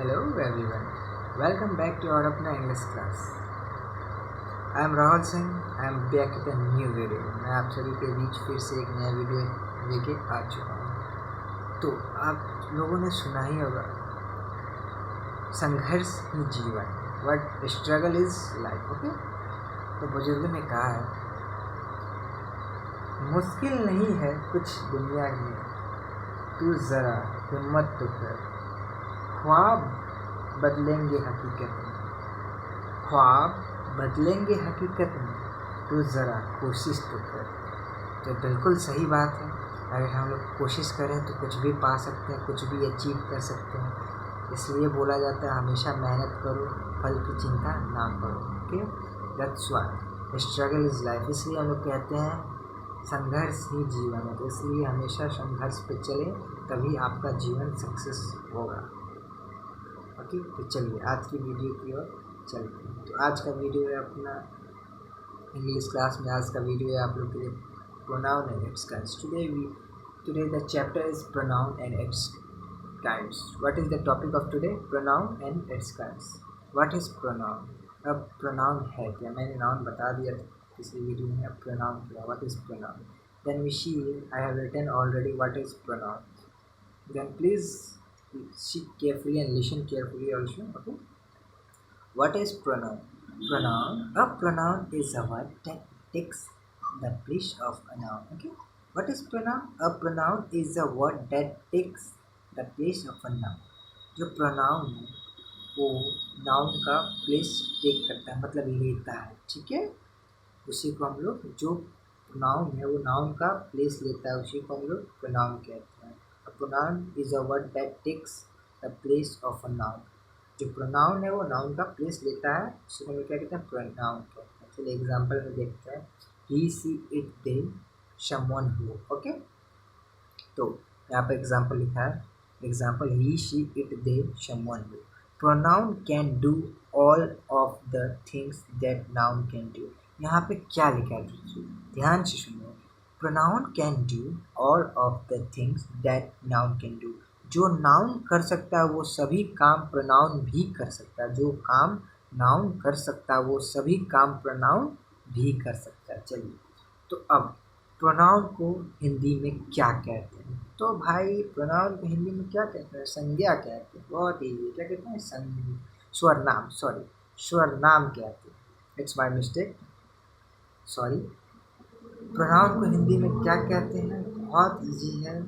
Hello everyone, welcome back to our अपना English class. I am Rahul Singh. I am back with a new video. मैं आप सभी के बीच फिर से एक नया वीडियो लेके आ चुका हूँ। तो आप लोगों ने सुना ही होगा, संघर्ष ही जीवन, but struggle is life. Okay, तो बुजुर्गों ने कहा है, मुश्किल नहीं है कुछ दुनिया में, तू ज़रा हिम्मत तो कर, ख्वाब बदलेंगे हकीकत में, ख्वाब बदलेंगे हकीकत में, तो ज़रा कोशिश तो कर। तो बिल्कुल सही बात है, अगर हम लोग कोशिश करें तो कुछ भी पा सकते हैं, कुछ भी अचीव कर सकते हैं। इसलिए बोला जाता है हमेशा मेहनत करो, फल की चिंता ना करो। Okay, that's why struggle is life. इसलिए हम लोग कहते हैं संघर्ष ही जीवन है। तो इसलिए हमेशा संघर्ष पे चले, तभी आपका जीवन सक्सेस होगा। ओके, तो चलिए आज की वीडियो की ओर चलते हैं। तो आज का वीडियो है अपना इंग्लिश क्लास में, आज का वीडियो है आप लोग के लिए pronoun and it's kinds. Today the chapter is pronoun and it's kinds. What is the topic of today? Pronoun and it's kinds. What is pronoun? अब प्रोनाउन है क्या? मैंने नाउन बता दिया था पिछली वीडियो में। अब प्रोनाउन क्या? What is pronoun? Then we see, I have written already what is pronoun. Then please see carefully and listen carefully also. Okay, what is pronoun? A pronoun is a word that takes the place of a noun. Okay, what is pronoun? A pronoun is a word that takes the place of a noun. जो pronoun है वो noun का place take करता है, मतलब लेता है। ठीक है, उसी को हम लोग, जो pronoun है वो noun का place लेता है, उसी को हम लोग pronoun कहते हैं। A pronoun is a word that takes the place of a noun. जो pronoun है वो noun का place लेता है, उसी को हम क्या कहते हैं? pronoun कहते हैं। चलिए एग्जाम्पल में देखते हैं। He, she, it, they, someone, who. Okay, तो यहाँ पे एग्जाम्पल लिखा है, example he, she, it, they, someone, who. Pronoun can do all of the things that noun can do. यहाँ पे क्या लिखा है देखिए, ध्यान से सुनिए। Pronoun can do all of the things that noun can do. जो नाउन कर सकता है वो सभी काम प्रोनाउन भी कर सकता है। जो काम नाउन कर सकता है वो सभी काम प्रोनाउन भी कर सकता है। चलिए, तो अब प्रोनाउन को हिंदी में क्या कहते हैं? तो भाई प्रोनाउन को हिंदी में क्या कहते हैं? संज्ञा कहते हैं। बहुत ईजी, क्या कहते हैं? स्वरनाम, सॉरी, स्वरनाम कहते हैं। It's my mistake, sorry. Pronoun को हिंदी में क्या कहते हैं? बहुत इजी है,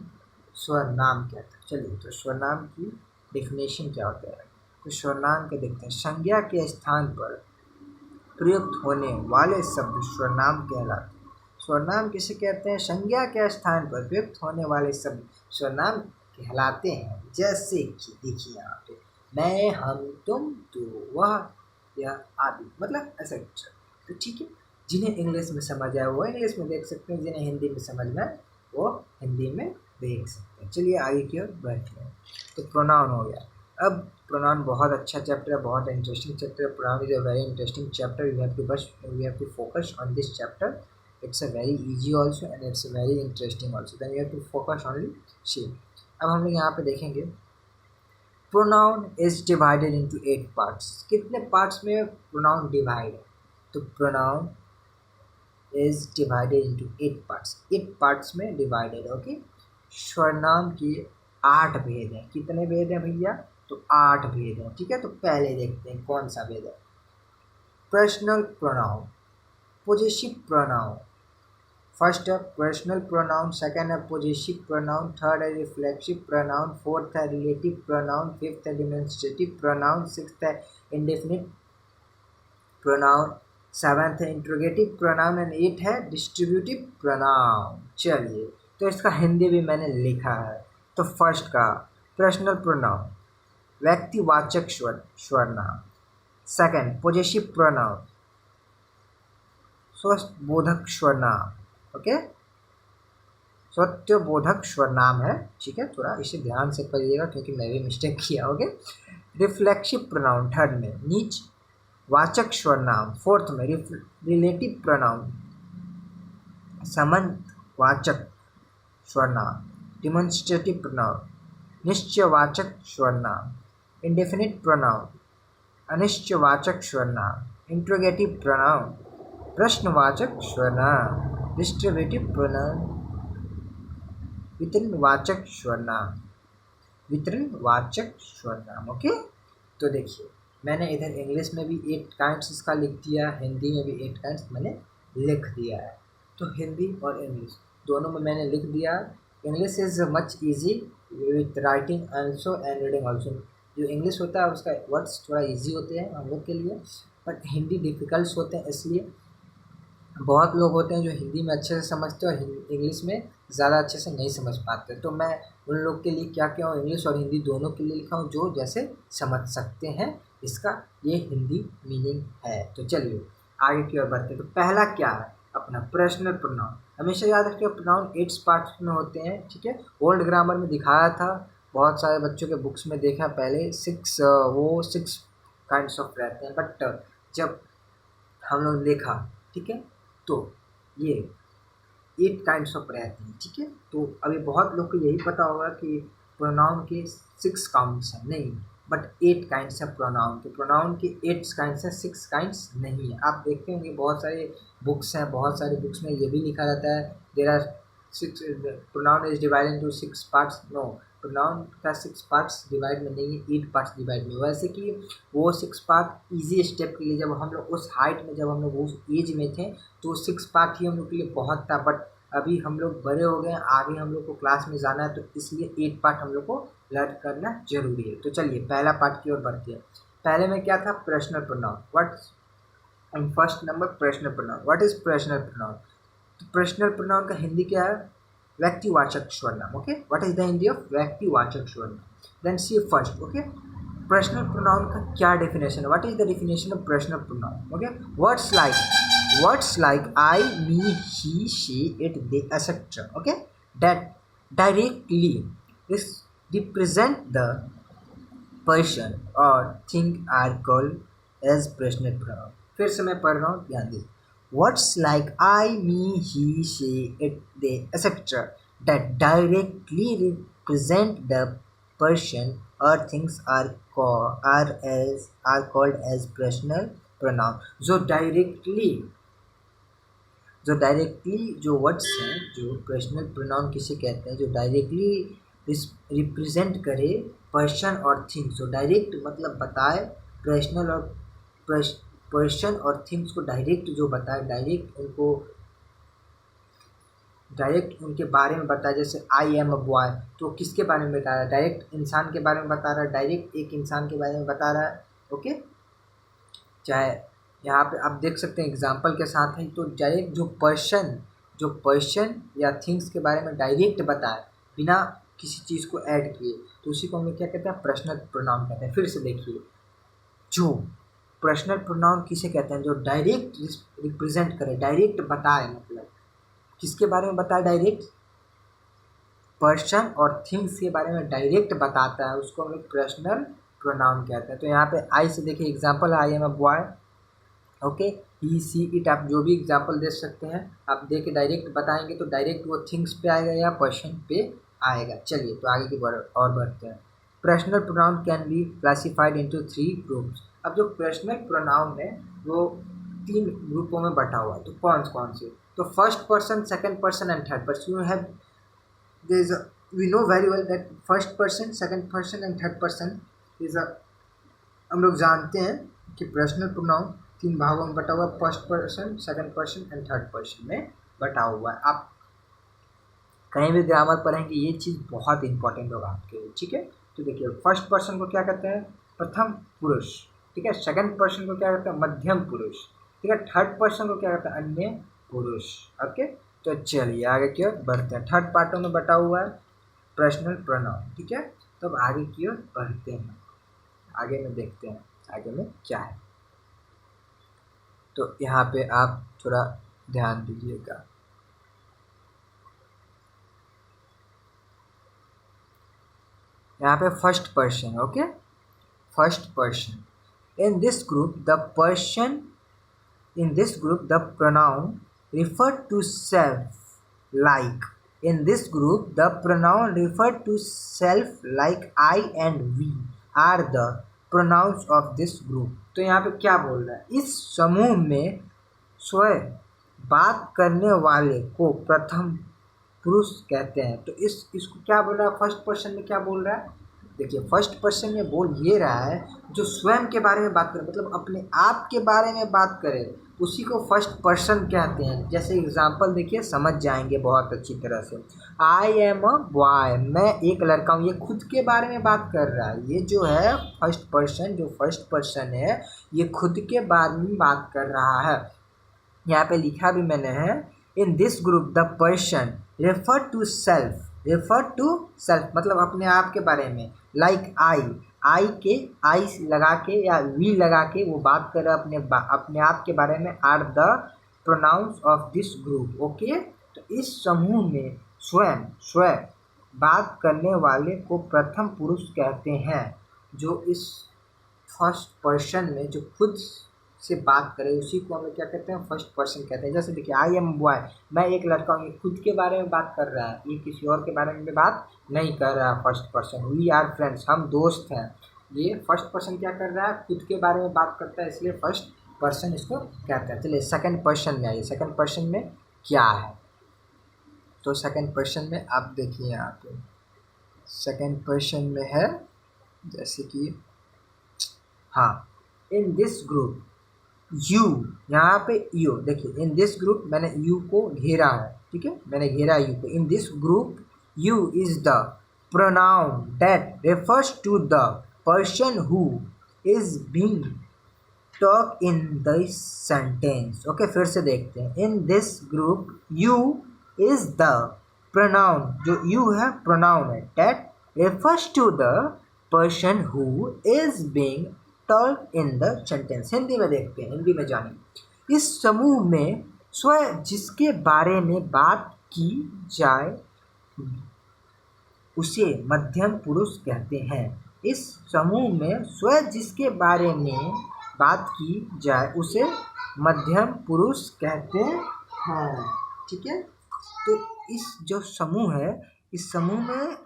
स्वरनाम कहते हैं। चलिए, तो स्वरनाम की डेफिनेशन क्या होता है? तो स्वरनाम के देखते हैं, संज्ञा के स्थान पर प्रयुक्त होने वाले शब्द स्वरनाम कहलाते हैं। स्वरनाम किसे कहते हैं? संज्ञा के स्थान पर प्रयुक्त होने वाले शब्द स्वरनाम कहलाते हैं। जैसे कि देखिए यहाँ पे, मैं, हम, तुम, तो, वह, यह आदि, मतलब ऐसा। तो ठीक है, जिन्हें इंग्लिश में समझ आए वो इंग्लिश में देख सकते हैं, जिन्हें हिंदी में समझ में आए वो हिंदी में देख सकते हैं। चलिए आगे की ओर बढ़ते हैं। तो प्रोनाउन हो गया। अब प्रोनाउन बहुत अच्छा चैप्टर है, बहुत इंटरेस्टिंग चैप्टर है। Pronoun is a very interesting chapter. We have to focus on this chapter. It's a very easy also and it's very interesting also. Then we have to focus only see. अब हम लोग यहाँ पे देखेंगे, pronoun is divided into 8 parts. कितने parts में pronoun divide है? तो pronoun is divided into 8 parts. 8 parts में divided. ओके, स्वरनाम के 8 भेद हैं। कितने भेद हैं भैया? तो 8 भेद हैं। ठीक है, तो पहले देखते हैं कौन सा भेद है। Personal pronoun, possessive pronoun. First है पर्सनल प्रोनाउन, सेकंड है पोजेसिव प्रोनाउन, थर्ड है रिफ्लेक्सिव प्रोनाउन, फोर्थ है रिलेटिव प्रोनाउन, फिफ्थ है डिमॉन्स्ट्रेटिव प्रोनाउन, सिक्स्थ है इंडेफिनिट प्रोनाउन, सेवन्थ है इंट्रोगेटिव प्रोनाउन एंड 8 है डिस्ट्रीब्यूटिव प्रोनाउन। चलिए, तो इसका हिंदी भी मैंने लिखा है। तो फर्स्ट का पर्सनल प्रोनाउन, व्यक्तिवाचक स्वरनाम। सेकंड पोजेसिव प्रोनाउन, स्वस्तिबोधक स्वरनाम। ओके, स्वस्तिबोधक स्वरनाम है। ठीक है, थोड़ा इसे ध्यान से पढ़िएगा क्योंकि मैं भी मिस्टेक किया। ओके, रिफ्लेक्सिव प्रोनाउन थर्ड में, नीच वाचक स्वरनाम फोर्थ में, रिलेटिव प्रोनाउन संबंधवाचक स्वरनाम, डिमॉन्स्ट्रेटिव प्रोनाउन निश्चयवाचक स्वरनाम, इंडेफिनिट प्रोनाउन, अनिश्चयवाचक सर्वनाम, इंट्रोगेटिव प्रोनाउन, प्रश्नवाचक सर्वनाम, डिस्ट्रीब्यूटिव प्रोनाउन, वितरणवाचक सर्वनाम, वितरणवाचक सर्वनाम। ओके, तो देखिए मैंने इधर इंग्लिश में भी 8 काइंड्स इसका लिख दिया, हिंदी में भी 8 काइंड्स मैंने लिख दिया है। तो हिंदी और इंग्लिश दोनों में मैंने लिख दिया। English is much easy with writing also and reading also. जो इंग्लिश होता है उसका वर्ड्स थोड़ा इजी होते हैं हम लोग के लिए, बट हिंदी डिफ़िकल्ट होते हैं। इसलिए बहुत लोग होते हैं जो हिंदी में अच्छे से समझते हैं और इंग्लिश में ज़्यादा अच्छे से नहीं समझ पाते। तो मैं उन लोग के लिए क्या किया हूँ, इंग्लिश और हिंदी दोनों के लिए लिखा हूँ जो जैसे समझ सकते हैं। इसका ये हिंदी मीनिंग है। तो चलिए आगे की ओर बढ़ते हैं। तो पहला क्या है अपना पर्सनल प्रोनाउन। हमेशा याद रखिए प्रोनाउन 8 पार्ट्स में होते हैं, ठीक है। ओल्ड ग्रामर में दिखाया था, बहुत सारे बच्चों के बुक्स में देखा पहले 6 काइंड्स ऑफ रहते हैं, बट जब हम लोग देखा, ठीक है, तो ये 8 काइंड्स ऑफ रहती हैं, ठीक है। तो अभी बहुत लोग को यही पता होगा कि प्रोनाउन के 6 काउंट्स हैं, नहीं, बट 8 काइंड्स हैं प्रोनाउन के। प्रोनाउन के 8 काइंड्स हैं, 6 काइंड्स नहीं है। आप देखते होंगे बहुत सारे बुक्स हैं, बहुत सारे बुक्स में ये भी लिखा रहता है there are 6 pronoun is divided into 6 parts. No, pronoun का 6 पार्ट्स डिवाइड में नहीं है, 8 पार्ट्स डिवाइड में। वैसे कि वो 6 पार्ट ईजी स्टेप के लिए, जब हम लोग उस हाइट में, जब हम लोग उस एज में थे, तो 6 पार्ट ही हम लोग के लिए बहुत था। बट अभी हम लोग बड़े हो गए, आगे हम लोग को क्लास में जाना है, तो इसलिए 8 पार्ट हम लोग को लर्न करना जरूरी है। तो चलिए पहला पार्ट की ओर बढ़ते हैं। पहले में क्या था, personal pronoun. What first number personal pronoun. What is personal pronoun? तो पर्सनल प्रोनाउन का हिंदी क्या है, व्यक्तिवाचक सर्वनाम। Okay, what is the Hindi of व्यक्तिवाचक सर्वनाम। Then see first, okay, personal pronoun का क्या डेफिनेशन है, what is the definition of personal pronoun. Okay, words like I, me, he, she, it, they, etc. Okay, that directly represent the person or thing are called as personal pronoun. फिर से मैं पढ़ रहा हूँ, ध्यान दीजिए। Words like I, me, he, she, it, they, etc. that directly represent the person or things are called as personal pronoun. जो directly जो वर्ड्स हैं, जो पर्सनल प्रोनाउन किसे कहते हैं, जो डायरेक्टली रिप्रेजेंट करे पर्सन और थिंग्स, जो डायरेक्ट मतलब बताए पर्सनल और पर्सन और थिंग्स को डायरेक्ट जो बताए, डायरेक्ट उनके बारे में बताए। जैसे आई एम अ बॉय, तो किसके बारे में बता रहा है, डायरेक्ट इंसान के बारे में बता रहा है, डायरेक्ट एक इंसान के बारे में बता रहा है। ओके, चाहे यहाँ पे आप देख सकते हैं एग्जाम्पल के साथ है। तो डायरेक्ट जो पर्सन या थिंग्स के बारे में डायरेक्ट बताए बिना किसी चीज़ को ऐड किए, तो उसी को हम लोग क्या कहते हैं, पर्सनल प्रोनाउन कहते हैं। फिर से देखिए, जो पर्सनल प्रोनाउन किसे कहते हैं, जो डायरेक्ट रिप्रेजेंट करे, डायरेक्ट बताए, मतलब किसके बारे में बताए, डायरेक्ट पर्सन और थिंग्स के बारे में डायरेक्ट बताता है, उसको हम लोग पर्सनल प्रोनाउन कहते हैं। तो यहाँ पे आई से देखिए एग्जाम्पल है, I am a boy. Okay, he, she, it, आप जो भी एग्जाम्पल दे सकते हैं, आप दे के डायरेक्ट बताएंगे तो डायरेक्ट वो थिंग्स पे आएगा या पर्सन पे आएगा। चलिए तो आगे की और बढ़ते हैं। Personal pronoun can be classified into 3 groups. अब जो पर्सनल प्रोनाउन है वो 3 ग्रुपों में बटा हुआ है। तो कौन से? तो first person, second person and third person. You have we know very well that first person, second person and third person is a, हम लोग जानते हैं कि पर्सनल प्रोनाउन 3 भागों में बटा हुआ है, first person, second person and third person में बटा हुआ है। आप कहीं भी ग्रामर पढ़ेंगे ये चीज़ बहुत इंपॉर्टेंट होगा आपके लिए, ठीक है। तो देखिए फर्स्ट पर्सन को क्या कहते हैं, प्रथम पुरुष, ठीक है। सेकंड पर्सन को क्या कहते हैं, मध्यम पुरुष, ठीक है। थर्ड पर्सन को क्या कहते हैं, अन्य पुरुष। ओके, तो चलिए आगे की ओर बढ़ते हैं। थर्ड पार्टों में बटा हुआ है पर्सनल प्रोनाउन, ठीक है। तो अब आगे की ओर बढ़ते हैं, आगे में देखते हैं आगे में क्या है। तो यहाँ पे आप थोड़ा ध्यान दीजिएगा। यहाँ पे first person, okay, first person. In this group the pronoun refer to self like. In this group the pronoun refer to self like I and we. Are the pronouns of this group. तो यहाँ पे क्या बोल रहा है, इस समूह में स्वयं बात करने वाले को प्रथम पुरुष कहते हैं। तो इसको क्या बोल रहा है, फर्स्ट पर्सन में क्या बोल रहा है, देखिए फर्स्ट पर्सन में बोल ये रहा है जो स्वयं के बारे में बात करे, मतलब अपने आप के बारे में बात करे, उसी को फर्स्ट पर्सन कहते हैं। जैसे एग्जांपल देखिए, समझ जाएंगे बहुत अच्छी तरह से। आई एम अ बॉय, मैं एक लड़का हूँ, ये खुद के बारे में बात कर रहा है। ये जो है फर्स्ट पर्सन, जो फर्स्ट पर्सन है ये खुद के बारे में बात कर रहा है। यहाँ पे लिखा भी मैंने है, in this group the person refer to self, refer to self मतलब अपने आप के बारे में, लाइक आई के आई लगा के या वी लगा के वो बात कर रहा है अपने आप के बारे में, are the pronouns of this group. Okay, तो इस समूह में स्वयं बात करने वाले को प्रथम पुरुष कहते हैं। जो इस फर्स्ट पर्सन में जो खुद से बात करे उसी को हमें क्या कहते हैं, फर्स्ट पर्सन कहते हैं। जैसे देखिए, आई एम बॉय, मैं एक लड़का हूँ, ये खुद के बारे में बात कर रहा है, ये किसी और के बारे में भी बात नहीं कर रहा है first person. We are friends, हम दोस्त हैं, ये फर्स्ट पर्सन क्या कर रहा है, खुद के बारे में बात करता है, इसलिए फर्स्ट पर्सन इसको कहते हैं। चलिए सेकंड पर्सन में आइए, सेकंड पर्सन में क्या है। तो सेकंड पर्सन में आप देखिए, यहाँ पे सेकंड पर्सन में है जैसे कि, हाँ, इन दिस ग्रुप यू, यहाँ पे यू देखिए, इन दिस ग्रुप मैंने यू को घेरा है, ठीक है, मैंने घेरा यू को। In this group you is the pronoun that refers to the person who is being talk in the sentence. Okay, फिर से देखते हैं। In this group you is the pronoun, जो यू है प्रोनाउन है, that refers to the person who is being talk in the sentence. Hindi में देखते हैं, हिंदी में जानिए। इस समूह में स्वयं जिसके बारे में बात की जाए उसे मध्यम पुरुष कहते हैं। इस समूह में स्वयं जिसके बारे में बात की जाए उसे मध्यम पुरुष कहते हैं, ठीक है। तो इस जो समूह है, इस समूह में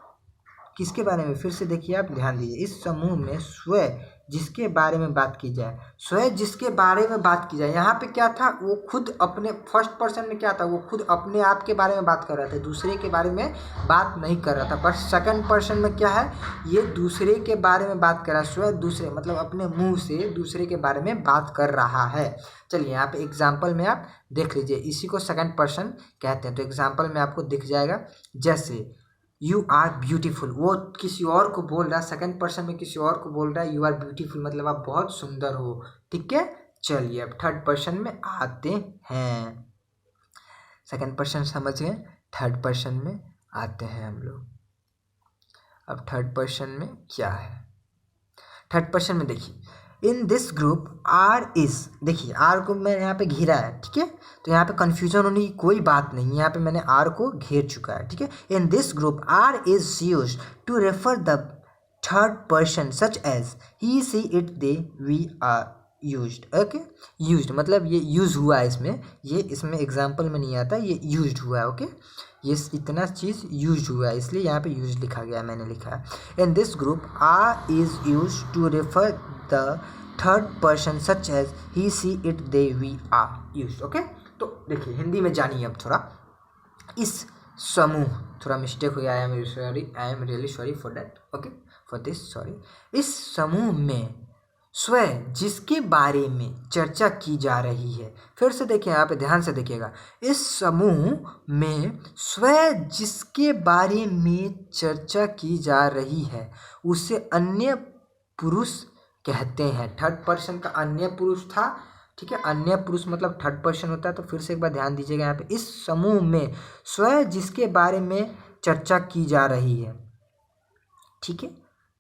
किसके बारे में, फिर से देखिए आप ध्यान दीजिए। इस समूह में स्वयं जिसके बारे में बात की जाए, स्वयं जिसके बारे में बात की जाए, यहाँ पे क्या था, वो खुद अपने फर्स्ट पर्सन में क्या था, वो खुद अपने आप के बारे में बात कर रहा था, दूसरे के बारे में बात नहीं कर रहा था। पर सेकंड पर्सन में क्या है, ये दूसरे के बारे में बात कर रहा है, स्वयं दूसरे मतलब अपने मुंह से दूसरे के बारे में बात कर रहा है। चलिए यहाँ पे एग्जाम्पल में आप देख लीजिए, इसी को सेकंड पर्सन कहते हैं। तो एग्जाम्पल में आपको दिख जाएगा, जैसे यू आर ब्यूटीफुल, वो किसी और को बोल रहा है, सेकंड पर्सन में किसी और को बोल रहा है यू आर ब्यूटीफुल, मतलब आप बहुत सुंदर हो, ठीक है। चलिए अब थर्ड पर्सन में आते हैं। सेकंड पर्सन समझ गए, थर्ड पर्सन में आते हैं हम लोग। अब थर्ड पर्सन में क्या है, थर्ड पर्सन में देखिए, in this group are is, देखिए आर को मैंने यहाँ पे घेरा है, ठीक है, तो यहाँ पे कन्फ्यूजन होने की कोई बात नहीं, यहाँ पे मैंने आर को घेर चुका है, ठीक है। In this group are is use to refer the third person such as he she it they we are used. Okay, used मतलब ये यूज हुआ है, इसमें ये इसमें एग्जाम्पल में नहीं आता, ये यूज्ड हुआ है। ओके, ये इतना चीज़ यूज हुआ है, इसलिए यहाँ पे यूज लिखा गया, मैंने लिखा है। In this group are is use to refer the third person such as he she it they we are use. Okay, तो देखिए हिंदी में जानिए अब थोड़ा। इस समूह, थोड़ा मिस्टेक हो गया, I am really sorry for that, okay, for this sorry. इस समूह में स्वयं जिसके बारे में चर्चा की जा रही है, फिर से देखिए यहाँ पे ध्यान से देखिएगा, इस समूह में स्वयं जिसके बारे में चर्चा की जा रही है उसे अन्य पुरुष कहते हैं। थर्ड पर्सन का अन्य पुरुष था, ठीक है, अन्य पुरुष मतलब थर्ड पर्सन होता है। तो फिर से एक बार ध्यान दीजिएगा यहाँ पे, इस समूह में स्वयं जिसके बारे में चर्चा की जा रही है, ठीक है,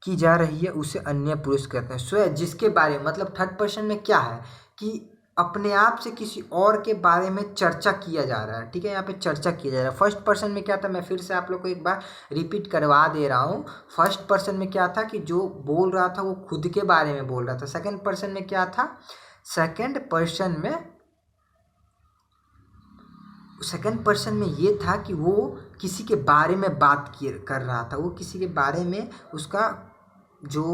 की जा रही है उसे अन्य पुरुष कहते हैं। स्वयं जिसके बारे मतलब थर्ड पर्सन में क्या है कि अपने आप से किसी और के बारे में चर्चा किया जा रहा है, ठीक है, यहाँ पे चर्चा किया जा रहा है। फर्स्ट पर्सन में क्या था, मैं फिर से आप लोग को एक बार रिपीट करवा दे रहा हूँ। फर्स्ट पर्सन में क्या था कि जो बोल रहा था वो खुद के बारे में बोल रहा था। सेकंड पर्सन में क्या था, सेकंड पर्सन में ये था कि वो किसी के बारे में बात कर रहा था, वो किसी के बारे में उसका जो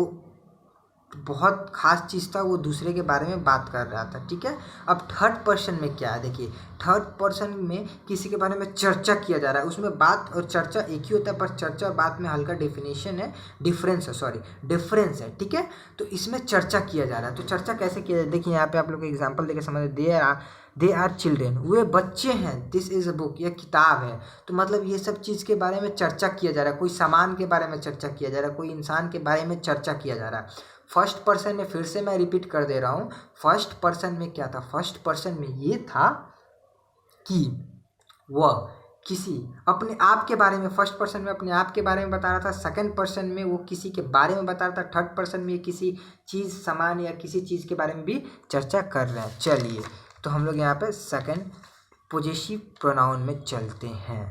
बहुत खास चीज़ था, वो दूसरे के बारे में बात कर रहा था, ठीक है। अब थर्ड पर्सन में क्या है, देखिए थर्ड पर्सन में किसी के बारे में चर्चा किया जा रहा है, उसमें बात और चर्चा एक ही होता है, पर चर्चा और बात में हल्का डिफिनेशन है, डिफरेंस है, ठीक है। तो इसमें चर्चा किया जा रहा है, तो चर्चा कैसे किया जाए, देखिए यहाँ पे आप लोग को एग्जाम्पल देके समझ, दे आर चिल्ड्रेन, वे बच्चे हैं, दिस इज़ अ बुक, यह किताब है। तो मतलब ये सब चीज़ के बारे में चर्चा किया जा रहा है, कोई सामान के बारे में चर्चा किया जा रहा है, कोई इंसान के बारे में चर्चा किया जा रहा है। फर्स्ट पर्सन में, फिर से मैं रिपीट कर दे रहा हूँ, फर्स्ट पर्सन में क्या था, फर्स्ट पर्सन में ये था कि वह किसी अपने आप के बारे में, फर्स्ट पर्सन में अपने आप के बारे में बता रहा था, सेकंड पर्सन में वो किसी के बारे में बता रहा था, थर्ड पर्सन में किसी चीज़, सामान या किसी चीज़ के बारे में भी चर्चा कर रहे हैं। चलिए तो हम लोग यहाँ पे सेकंड पोजेसिव प्रोनाउन में चलते हैं।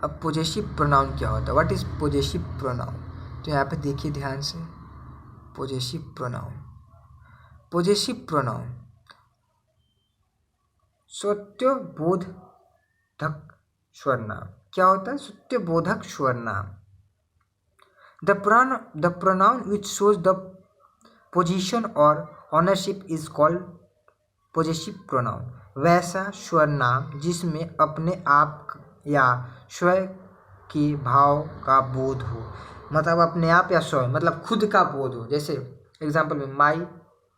अब पोजेसिव प्रोनाउन क्या होता है, व्हाट इज पोजेसिव प्रोनाउन, तो यहाँ पे देखिए ध्यान से, पोजेसिव प्रोनाउन सत्यबोधक स्वरनाम, क्या होता है, सत्यबोधक स्वरनाम। The pronoun which shows the position or ownership is called possessive pronoun। वैसा स्वरनाम जिसमें अपने आप या स्वयं के भाव का बोध हो, मतलब अपने आप या स्वयं मतलब खुद का बोध हो, जैसे एग्जाम्पल में my,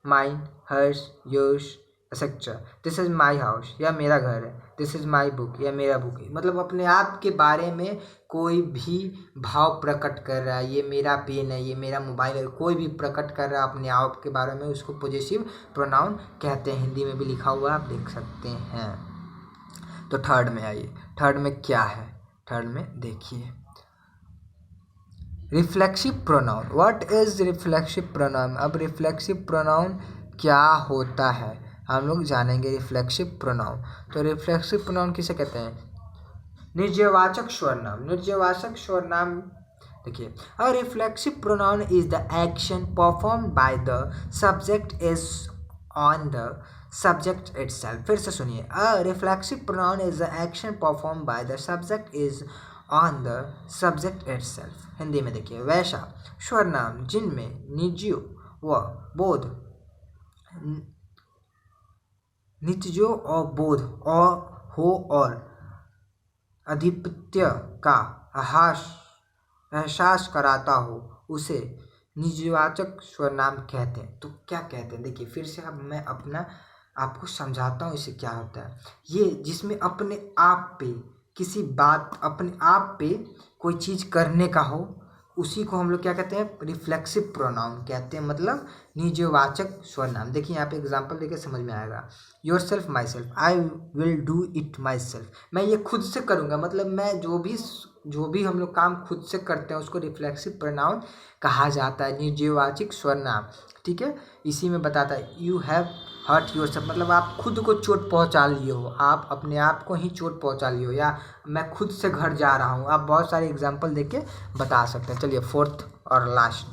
mine, hers, yours etcetera, this is my house, या मेरा घर है, दिस इज माई बुक, या मेरा बुक है। मतलब अपने आप के बारे में कोई भी भाव प्रकट कर रहा है, ये मेरा पेन है, ये मेरा मोबाइल है, कोई भी प्रकट कर रहा है अपने आप के बारे में, उसको पॉजिटिव प्रोनाउन कहते हैं। हिंदी में भी लिखा हुआ है, आप देख सकते हैं। तो थर्ड में आइए, थर्ड में क्या है, थर्ड में देखिए reflexive pronoun. What is reflexive pronoun. अब रिफ्लेक्सिव प्रोनाउन क्या होता है हम लोग जानेंगे। रिफ्लेक्सिव प्रोनाउन, तो रिफ्लेक्सिव प्रोनाउन किसे कहते हैं, निर्जयवाचक स्वरनाम। निर्जयवाचक स्वरनाम देखिए, a reflexive pronoun is the action perform by the subject is on the subject itself. फिर से सुनिए, a reflexive pronoun is the action perform by the subject is on the subject itself. Hindi में देखिए, वैसा स्वरनाम जिनमें निजो व बोध, निजो और बोध और हो और अधिपत्य का एहसास कराता हो, उसे निजवाचक स्वरनाम कहते हैं। तो क्या कहते हैं, देखिए फिर से अब मैं आपको समझाता हूँ इससे क्या होता है। ये जिसमें अपने आप पे किसी बात, अपने आप पे कोई चीज़ करने का हो, उसी को हम लोग क्या कहते हैं, रिफ्लेक्सिव प्रोनाउन कहते हैं, मतलब निजवाचक स्वरनाम। देखिए यहाँ पे एग्जांपल देके समझ में आएगा। Your self, my self, I will do it my self, मैं ये खुद से करूँगा, मतलब मैं जो भी हम लोग काम खुद से करते हैं उसको रिफ्लेक्सिव प्रोनाउन कहा जाता है, निर्जयवाचक स्वरनाम, ठीक है। इसी में बताता है, you have hurt yourself, मतलब आप खुद को चोट पहुंचा लिए हो, आप अपने आप को ही चोट पहुंचा लिए हो, या मैं खुद से घर जा रहा हूं। आप बहुत सारे एग्जांपल देके बता सकते हैं। चलिए फोर्थ और last,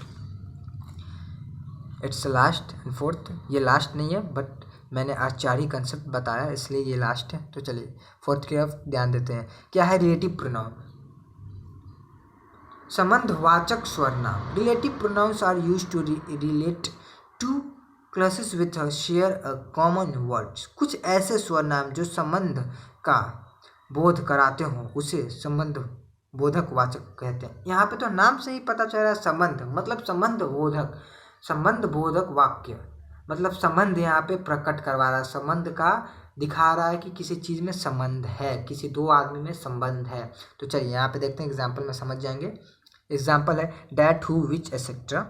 it's last and fourth, ये लास्ट नहीं है बट मैंने आज 4 ही कंसेप्ट बताया इसलिए ये लास्ट है। तो चलिए फोर्थ की तरफ ध्यान देते हैं। क्या है रिलेटिव प्रोनाउन, संबंधवाचक स्वरनाम। Relative pronouns are used to relate to clauses with share a common words. कुछ ऐसे स्वरनाम जो संबंध का बोध कराते हों, उसे संबंध बोधक वाचक कहते हैं। यहाँ पे तो नाम से ही पता चल रहा है, संबंध मतलब संबंध बोधक वाक्य, मतलब संबंध यहाँ पे प्रकट करवा रहा है, संबंध का दिखा रहा है कि किसी चीज़ में संबंध है, किसी दो आदमी में संबंध है। तो चलिए यहाँ पे देखते हैं, एग्जाम्पल में समझ जाएंगे। एग्जाम्पल है डैट, हु, विच एक्सेट्रा।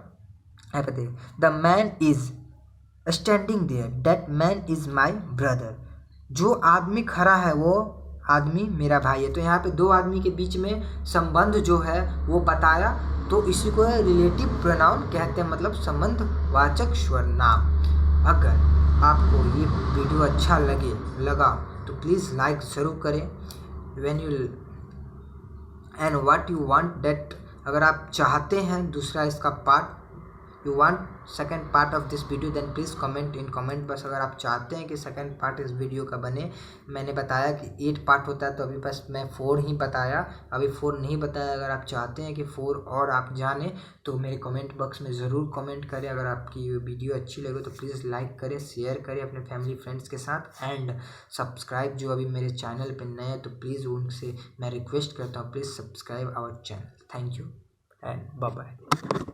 यहाँ पे देखिए, the man is standing there, that man is my brother. जो आदमी खड़ा है वो आदमी मेरा भाई है। तो यहाँ पे दो आदमी के बीच में संबंध जो है वो बताया, तो इसी को रिलेटिव प्रोनाउन कहते हैं, मतलब संबंधवाचक स्वरनाम। अगर आपको ये वीडियो अच्छा लगा तो प्लीज़ लाइक ज़रूर करें। When you and what you want that, अगर आप चाहते हैं दूसरा इसका part you want second part of this video then please comment in comment बस। अगर आप चाहते हैं कि सेकंड पार्ट इस वीडियो का बने, मैंने बताया कि 8 पार्ट होता है तो अभी बस मैं 4 ही बताया, अभी 4 नहीं बताया। अगर आप चाहते हैं कि 4 और आप जानें तो मेरे कमेंट बॉक्स में ज़रूर कमेंट करें। अगर आपकी ये वीडियो अच्छी लगे तो प्लीज़ लाइक करें, शेयर करें अपने फैमिली फ्रेंड्स के साथ, एंड सब्सक्राइब जो अभी मेरे चैनल पे नए हैं तो प्लीज़ उनसे मैं रिक्वेस्ट करता हूँ, please subscribe our channel. Thank you and bye bye.